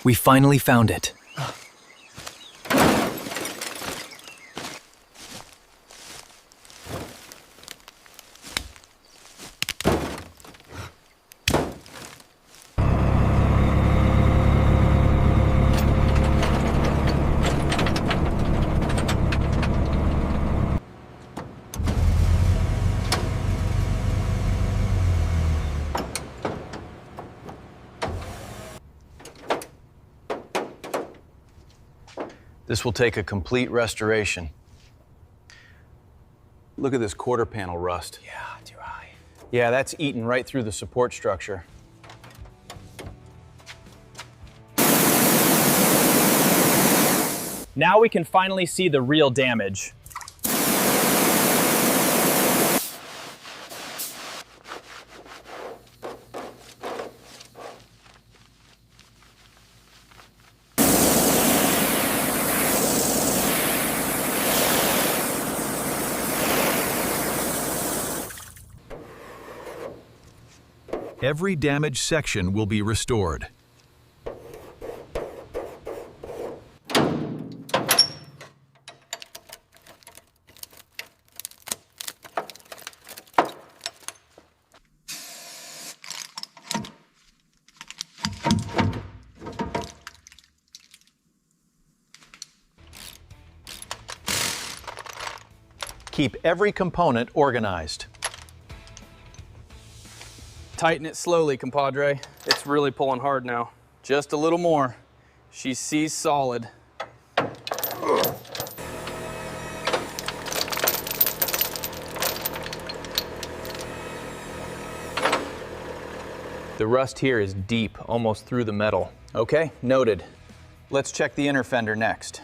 We finally found it. This will take a complete restoration. Look at this quarter panel rust. Yeah, do I. Yeah, that's eaten right through the support structure. Now we can finally see the real damage. Every damaged section will be restored. Keep every component organized. Tighten it slowly, compadre. It's really pulling hard now. Just a little more. She sees solid. The rust here is deep, almost through the metal. Okay, noted. Let's check the inner fender next.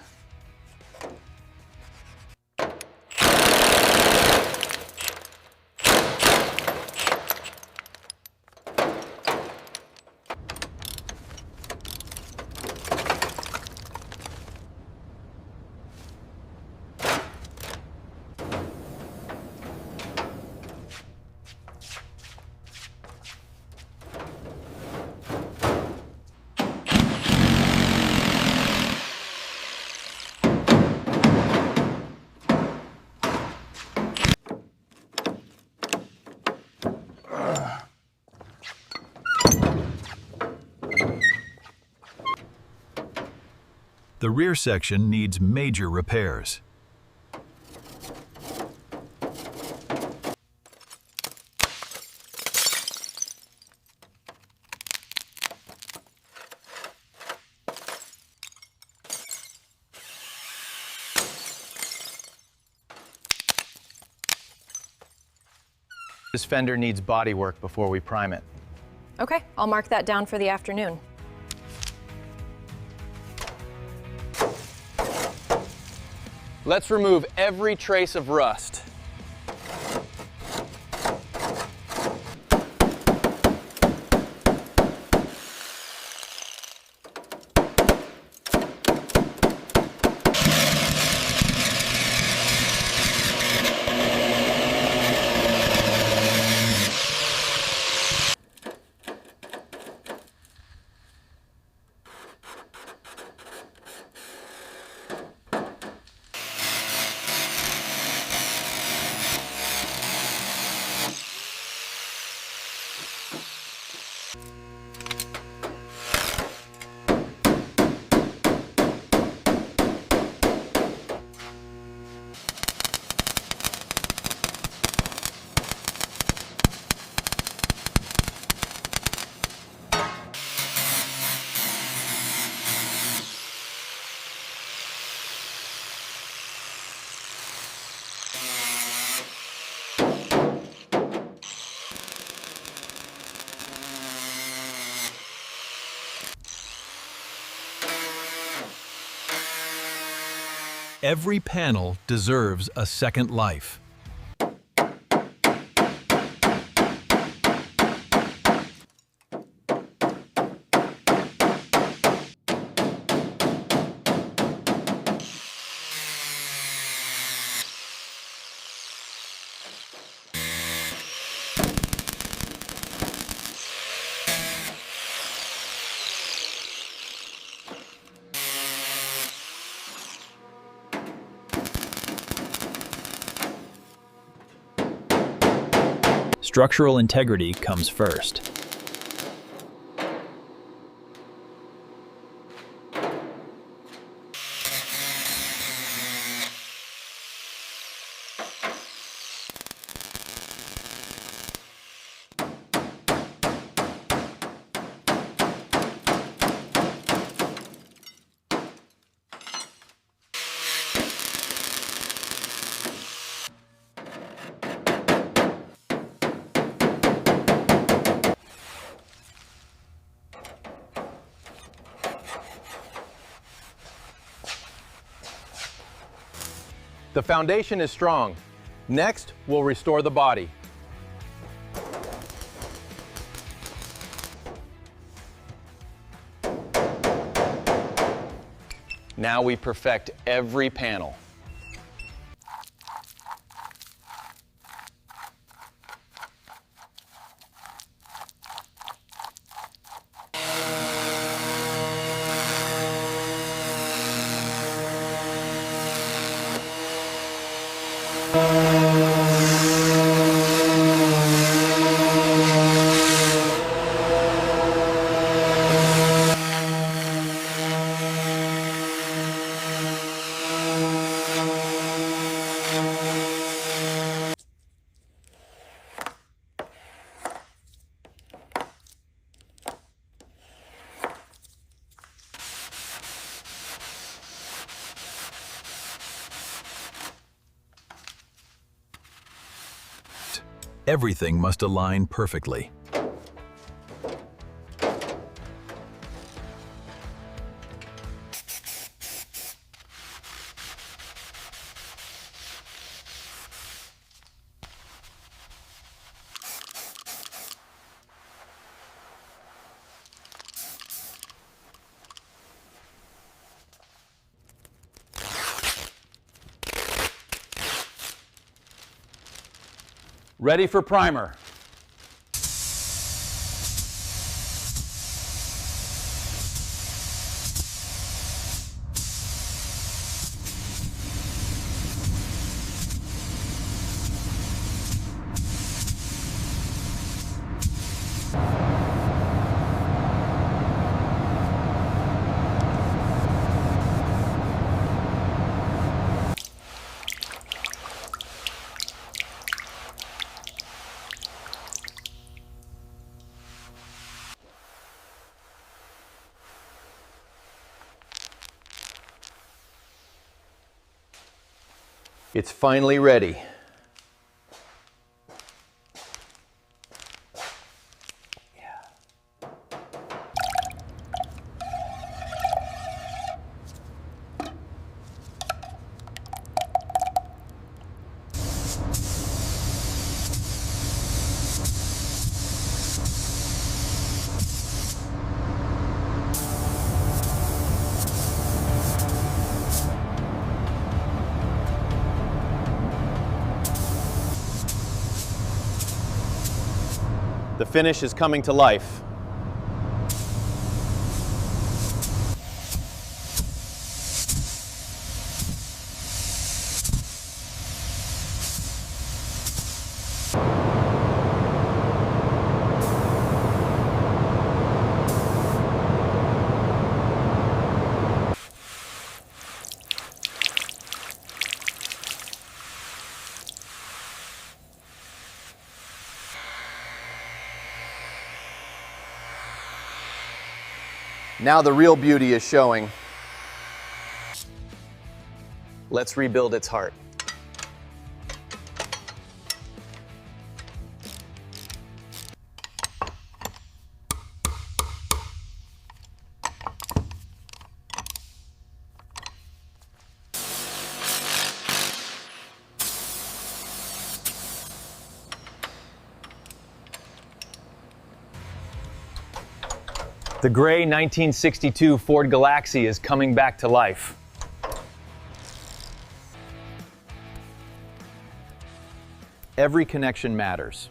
The rear section needs major repairs. This fender needs body work before we prime it. Okay, I'll mark that down for the afternoon. Let's remove every trace of rust. Every panel deserves a second life. Structural integrity comes first. The foundation is strong. Next, we'll restore the body. Now we perfect every panel. Everything must align perfectly. Ready for primer. It's finally ready. The finish is coming to life. Now the real beauty is showing. Let's rebuild its heart. The gray 1962 Ford Galaxie is coming back to life. Every connection matters.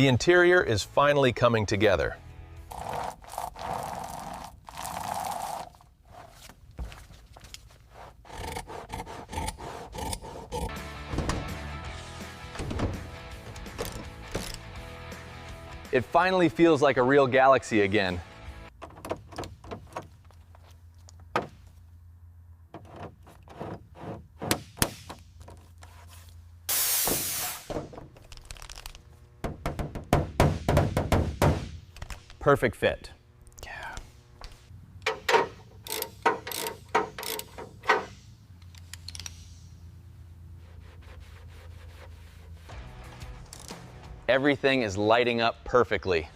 The interior is finally coming together. It finally feels like a real Galaxie again. Perfect fit. Everything is lighting up perfectly.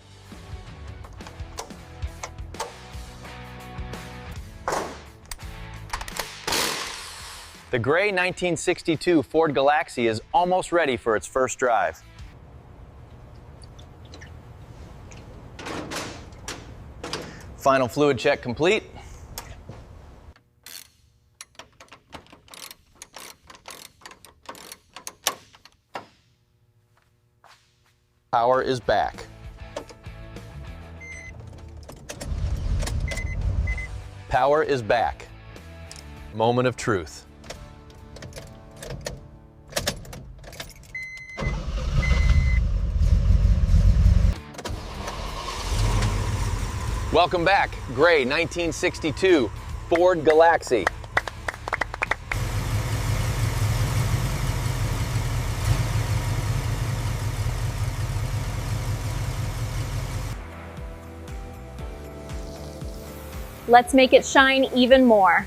The gray 1962 Ford Galaxie is almost ready for its first drive. Final fluid check complete. Power is back. Power is back. Moment of truth. Welcome back, gray 1962 Ford Galaxie. Let's make it shine even more.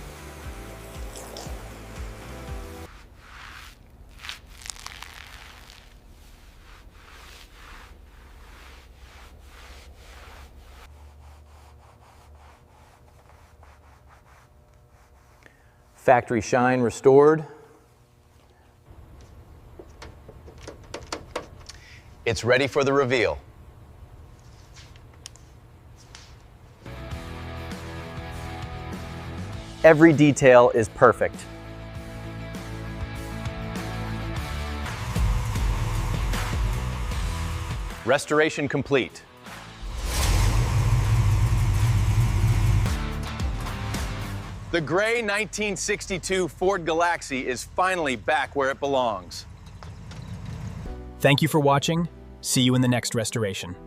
Factory shine restored. It's ready for the reveal. Every detail is perfect. Restoration complete. The gray 1962 Ford Galaxie is finally back where it belongs. Thank you for watching. See you in the next restoration.